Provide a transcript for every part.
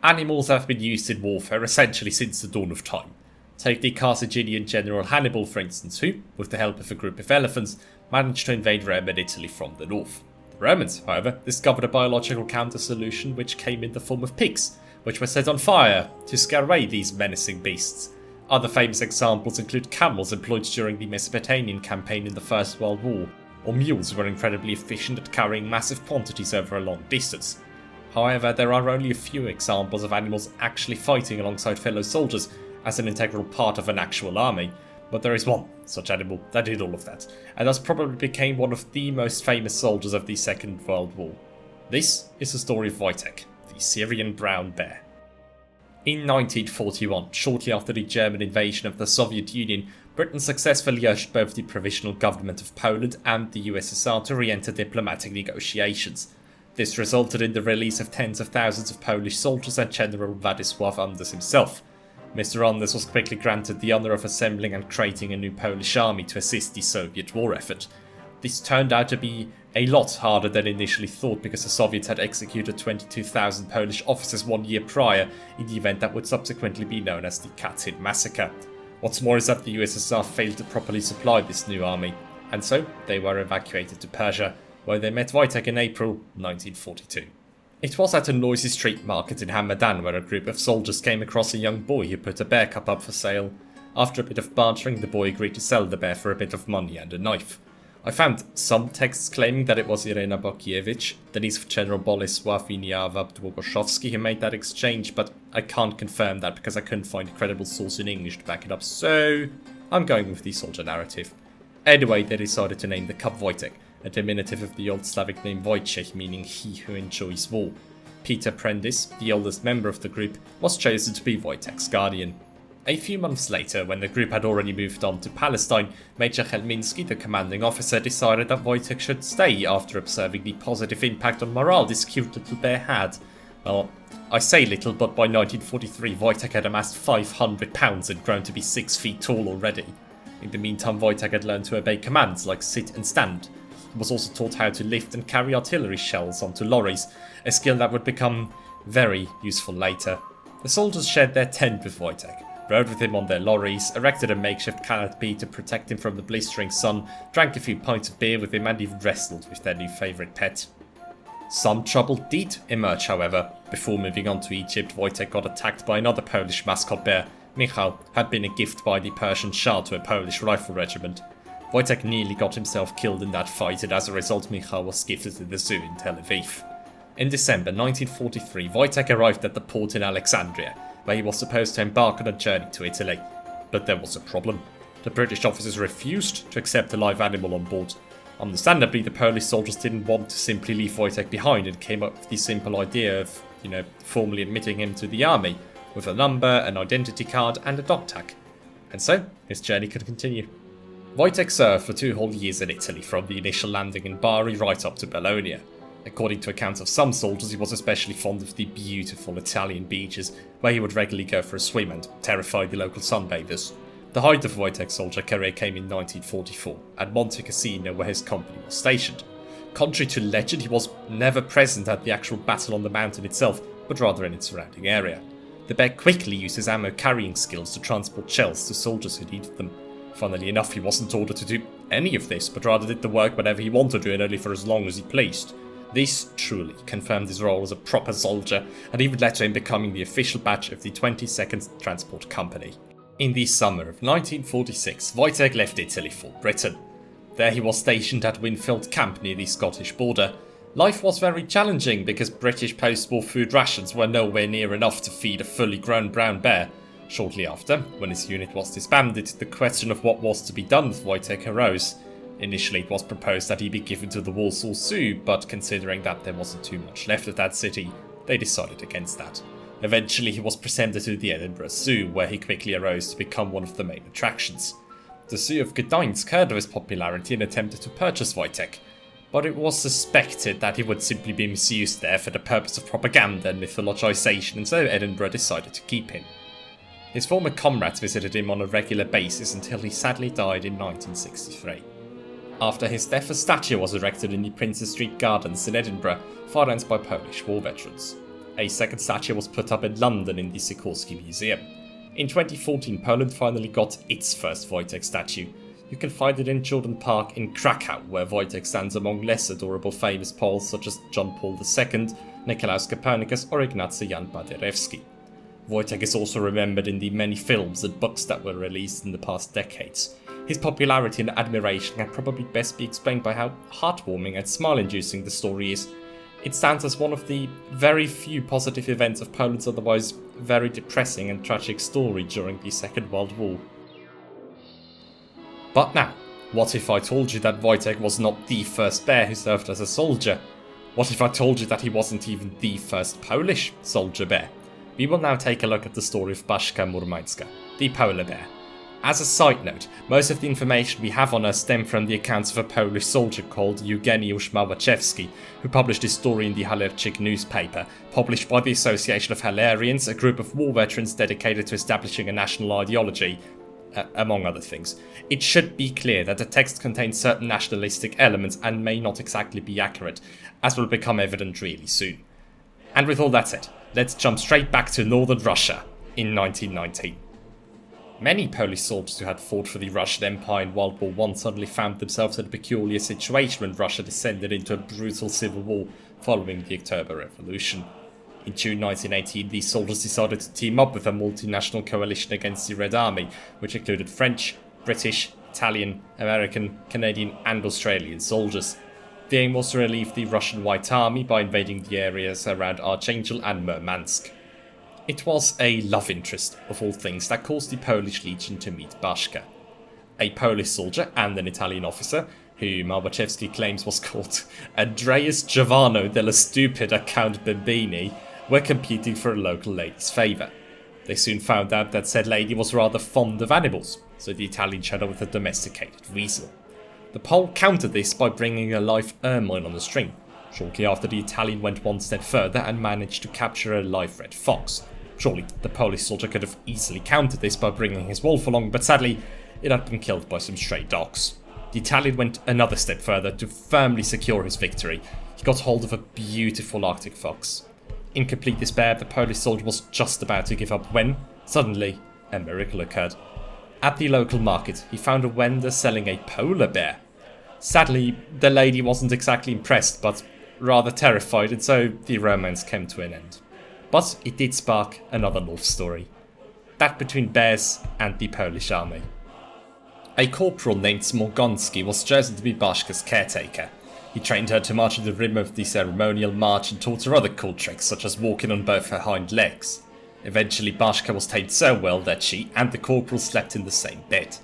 Animals have been used in warfare essentially since the dawn of time. Take the Carthaginian general Hannibal, for instance, who, with the help of a group of elephants, managed to invade Rome and Italy from the north. The Romans, however, discovered a biological counter-solution which came in the form of pigs, which were set on fire to scare away these menacing beasts. Other famous examples include camels employed during the Mesopotamian campaign in the First World War, or mules who were incredibly efficient at carrying massive quantities over a long distance. However, there are only a few examples of animals actually fighting alongside fellow soldiers as an integral part of an actual army, but there is one such animal that did all of that, and thus probably became one of the most famous soldiers of the Second World War. This is the story of Wojtek, the Syrian brown bear. In 1941, shortly after the German invasion of the Soviet Union, Britain successfully urged both the Provisional Government of Poland and the USSR to re-enter diplomatic negotiations. This resulted in the release of tens of thousands of Polish soldiers and General Władysław Anders himself. Mr. Anders was quickly granted the honour of assembling and creating a new Polish army to assist the Soviet war effort. This turned out to be a lot harder than initially thought because the Soviets had executed 22,000 Polish officers 1 year prior in the event that would subsequently be known as the Katyn Massacre. What's more is that the USSR failed to properly supply this new army, and so they were evacuated to Persia, where they met Wojtek in April 1942. It was at a noisy street market in Hamadan where a group of soldiers came across a young boy who put a bear cub up for sale. After a bit of bartering, the boy agreed to sell the bear for a bit of money and a knife. I found some texts claiming that it was Irena Bokiewicz, the niece of General Bolesław Wieniawa-Długoszowski, who made that exchange, but I can't confirm that because I couldn't find a credible source in English to back it up, so I'm going with the soldier narrative. Anyway, they decided to name the cub Wojtek, a diminutive of the Old Slavic name Wojciech, meaning he who enjoys war. Peter Prendis, the oldest member of the group, was chosen to be Wojtek's guardian. A few months later, when the group had already moved on to Palestine, Major Chelmiński, the commanding officer, decided that Wojtek should stay after observing the positive impact on morale this cute little bear had. Well, I say little, but by 1943 Wojtek had amassed 500 pounds and grown to be 6 feet tall already. In the meantime, Wojtek had learned to obey commands like sit and stand. He was also taught how to lift and carry artillery shells onto lorries, a skill that would become very useful later. The soldiers shared their tent with Wojtek, rode with him on their lorries, erected a makeshift canopy to protect him from the blistering sun, drank a few pints of beer with him, and even wrestled with their new favourite pet. Some trouble did emerge, however. Before moving on to Egypt, Wojtek got attacked by another Polish mascot bear. Michał had been a gift by the Persian Shah to a Polish rifle regiment. Wojtek nearly got himself killed in that fight, and as a result Michał was gifted to the zoo in Tel Aviv. In December 1943, Wojtek arrived at the port in Alexandria, where he was supposed to embark on a journey to Italy. But there was a problem. The British officers refused to accept a live animal on board. Understandably, the Polish soldiers didn't want to simply leave Wojtek behind and came up with the simple idea of, formally admitting him to the army, with a number, an identity card, and a dog tag. And so, his journey could continue. Wojtek served for 2 whole years in Italy, from the initial landing in Bari right up to Bologna. According to accounts of some soldiers, he was especially fond of the beautiful Italian beaches, where he would regularly go for a swim and terrify the local sunbathers. The height of Wojtek's soldier career came in 1944, at Monte Cassino, where his company was stationed. Contrary to legend, he was never present at the actual battle on the mountain itself, but rather in its surrounding area. The bear quickly used his ammo-carrying skills to transport shells to soldiers who needed them. Funnily enough, he wasn't ordered to do any of this, but rather did the work whenever he wanted to and only for as long as he pleased. This truly confirmed his role as a proper soldier, and even led to him becoming the official badge of the 22nd Transport Company. In the summer of 1946, Wojtek left Italy for Britain. There he was stationed at Winfield Camp near the Scottish border. Life was very challenging because British post-war food rations were nowhere near enough to feed a fully grown brown bear. Shortly after, when his unit was disbanded, the question of what was to be done with Wojtek arose. Initially, it was proposed that he be given to the Warsaw Zoo, but considering that there wasn't too much left of that city, they decided against that. Eventually, he was presented to the Edinburgh Zoo, where he quickly arose to become one of the main attractions. The Zoo of Gdańsk heard of his popularity and attempted to purchase Wojtek, but it was suspected that he would simply be misused there for the purpose of propaganda and mythologization, and so Edinburgh decided to keep him. His former comrades visited him on a regular basis until he sadly died in 1963. After his death, a statue was erected in the Princes Street Gardens in Edinburgh, financed by Polish war veterans. A second statue was put up in London in the Sikorsky Museum. In 2014, Poland finally got its first Wojtek statue. You can find it in Jordan Park in Krakow, where Wojtek stands among less adorable famous Poles such as John Paul II, Nicolaus Copernicus or Ignacy Jan Paderewski. Wojtek is also remembered in the many films and books that were released in the past decades. His popularity and admiration can probably best be explained by how heartwarming and smile-inducing the story is. It stands as one of the very few positive events of Poland's otherwise very depressing and tragic story during the Second World War. But now, what if I told you that Wojtek was not the first bear who served as a soldier? What if I told you that he wasn't even the first Polish soldier bear? We will now take a look at the story of Baszka Murmańska, the polar bear. As a side note, most of the information we have on her stem from the accounts of a Polish soldier called Eugeniusz Małaszewski, who published his story in the Halerczyk newspaper, published by the Association of Halerians, a group of war veterans dedicated to establishing a national ideology, among other things. It should be clear that the text contains certain nationalistic elements and may not exactly be accurate, as will become evident really soon. And with all that said, let's jump straight back to northern Russia in 1919. Many Polish soldiers who had fought for the Russian Empire in World War I suddenly found themselves in a peculiar situation when Russia descended into a brutal civil war following the October Revolution. In June 1918, these soldiers decided to team up with a multinational coalition against the Red Army, which included French, British, Italian, American, Canadian and Australian soldiers. The aim was to relieve the Russian White Army by invading the areas around Archangel and Murmansk. It was a love interest, of all things, that caused the Polish Legion to meet Baszka. A Polish soldier and an Italian officer, who Małaszewski claims was called Andreas Giovanni della Stupida Count Bambini, were competing for a local lady's favour. They soon found out that said lady was rather fond of animals, so the Italian showed up with a domesticated weasel. The Pole countered this by bringing a live ermine on the string. Shortly after, the Italian went one step further and managed to capture a live red fox. Surely, the Polish soldier could have easily countered this by bringing his wolf along, but sadly, it had been killed by some stray dogs. The Italian went another step further to firmly secure his victory. He got hold of a beautiful Arctic fox. In complete despair, the Polish soldier was just about to give up when, suddenly, a miracle occurred. At the local market, he found a vendor selling a polar bear. Sadly, the lady wasn't exactly impressed, but rather terrified, and so the romance came to an end. But it did spark another love story. That between bears and the Polish army. A corporal named Smorgonski was chosen to be Baszka's caretaker. He trained her to march in the rhythm of the ceremonial march and taught her other cool tricks, such as walking on both her hind legs. Eventually, Baszka was tamed so well that she and the corporal slept in the same bed.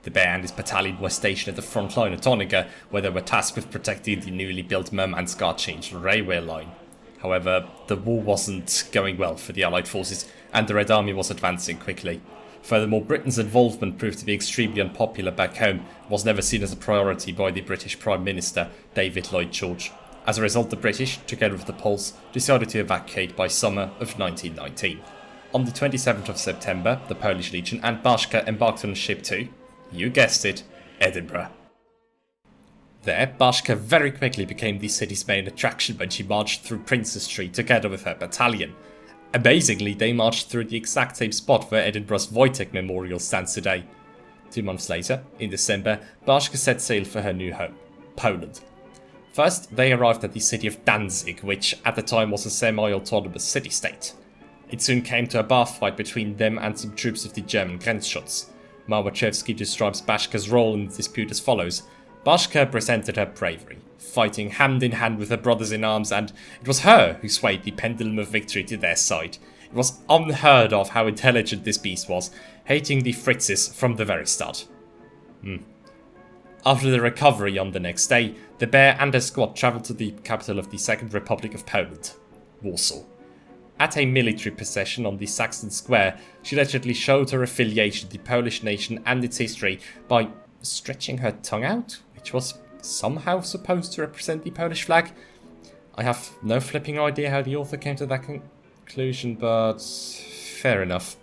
The bear and his battalion were stationed at the front line at Oniga, where they were tasked with protecting the newly built Murmansk Archangel railway line. However, the war wasn't going well for the Allied forces, and the Red Army was advancing quickly. Furthermore, Britain's involvement proved to be extremely unpopular back home and was never seen as a priority by the British Prime Minister, David Lloyd George. As a result, the British, together with the Poles, decided to evacuate by summer of 1919. On the 27th of September, the Polish Legion and Baszka embarked on a ship to, you guessed it, Edinburgh. There, Baszka very quickly became the city's main attraction when she marched through Princes Street together with her battalion. Amazingly, they marched through the exact same spot where Edinburgh's Wojtek Memorial stands today. 2 months later, in December, Baszka set sail for her new home, Poland. First, they arrived at the city of Danzig, which at the time was a semi-autonomous city-state. It soon came to a bar fight between them and some troops of the German Grenzschutz. Małaszewski describes Baszka's role in the dispute as follows. Baszka presented her bravery, fighting hand in hand with her brothers in arms, and it was her who swayed the pendulum of victory to their side. It was unheard of how intelligent this beast was, hating the Fritzes from the very start. After the recovery on the next day, the bear and her squad travelled to the capital of the Second Republic of Poland, Warsaw. At a military procession on the Saxon Square, she allegedly showed her affiliation to the Polish nation and its history by stretching her tongue out, which was somehow supposed to represent the Polish flag. I have no flipping idea how the author came to that conclusion, but fair enough.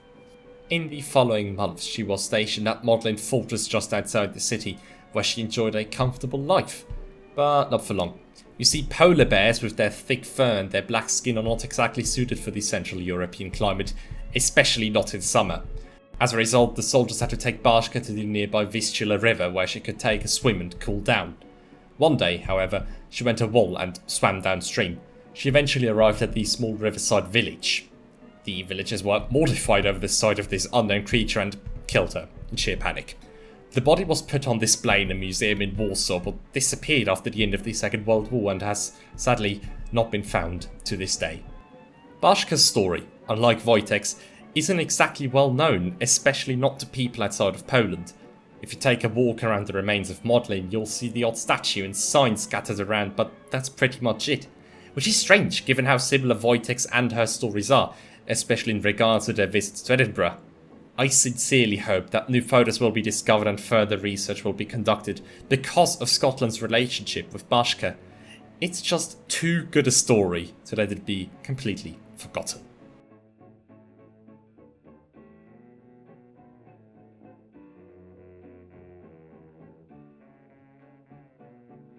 In the following months, she was stationed at Modlin Fortress just outside the city, where she enjoyed a comfortable life. But not for long. You see, polar bears with their thick fur and their black skin are not exactly suited for the Central European climate, especially not in summer. As a result, the soldiers had to take Bashka to the nearby Vistula river where she could take a swim and cool down. One day, however, she went a wall and swam downstream. She eventually arrived at the small riverside village. The villagers were mortified over the sight of this unknown creature and killed her in sheer panic. The body was put on display in a museum in Warsaw, but disappeared after the end of the Second World War and has, sadly, not been found to this day. Bashka's story, unlike Wojtek's, isn't exactly well known, especially not to people outside of Poland. If you take a walk around the remains of Modlin, you'll see the odd statue and signs scattered around, but that's pretty much it. Which is strange, given how similar Wojtek's and her stories are, especially in regards to their visits to Edinburgh. I sincerely hope that new photos will be discovered and further research will be conducted because of Scotland's relationship with Bashka. It's just too good a story to let it be completely forgotten.